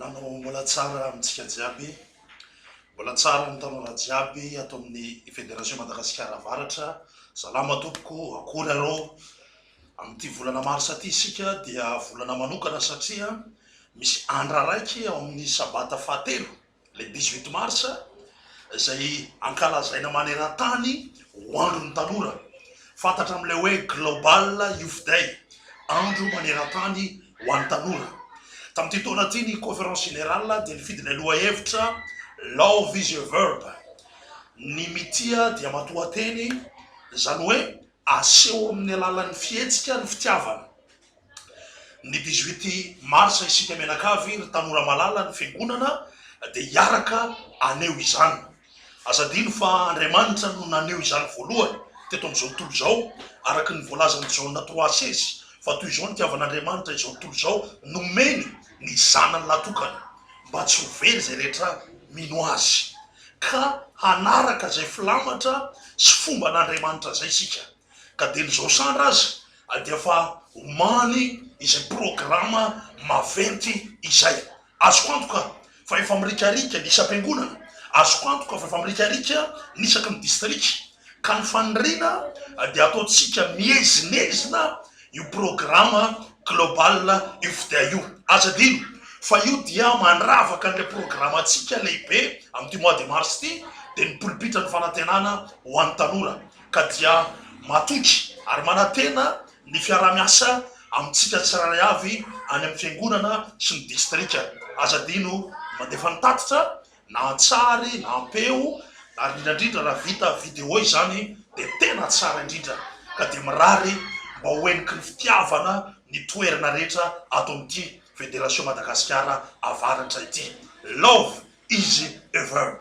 Nanao mbola tsara amitsika jiaby, mbola tsara ny tanora jiaby ato amin'ny Fédération Madagasikara Avaratra. Salama tompoko, akory arô. Amin'ity volana marsa ty isika dia volana manokana satria misy andra raiky ao amin'ny sabata fahatelo, le 18 marsa, izay ankalazaina maneran-tany ho andron'ny tanora. Fantatra amin'ilay hoe Global Youth Day, andro maneran-tany ho an'ny tanora. Tamin'ity taona ty ny conférence générale dia nifidy ny lohahevitra Love is a verb. Ny mitia dia matoa-teny, zany hoe aseho amin'ny alalan'ny fihetsika ny fitiavana. Ny 18 marsa isika menakavy ny tanora malala ny fiangonana dia hiaraka aneo izany. Azadino fa Andriamanitra no naneo izany voalohany teto amin'izao tontolo izao, araky ny voalazan'ny Jaona 3:16, fa toy izao ny tiavan'Andriamanitra izao tontolo izao nomeny ny zanany latokany mba tsy ho very zay rehetra mino azy, ka hanaraka zay filamatra sy fomba n'Andriamanitra zay sika. Ka de n'izao sandra azy dia fa omany izay programa maventy izay. Azoko antoka fa efa mirikarika ny isam-piangonana, azoko antoka fa efa mirikarika ny isaky ny district, ka ny fanirina dia ataotsika miezinezina io programa Global Youth Day io. Azadino fa io dia mandravaka an'ilay programa atsika lehibe amin'ity mois de mars ty, dia ny polipitra ny fanantenana ho an'ny tanora, ka dia matotry ary manantena ny fiarah-miasa amintsika tsirairay avy any amin'ny fiangonana sy ny distrika. Azadino mandefa nitatitra na antsary na ampeo, ary indrindra raha vita video izany dia tena tsara indrindra, ka dia mirary mba hoeniky ny fitiavana ny toerana rehetra ato amin'ity Fédération Madagasikara Avaratra ity. Love is a verb.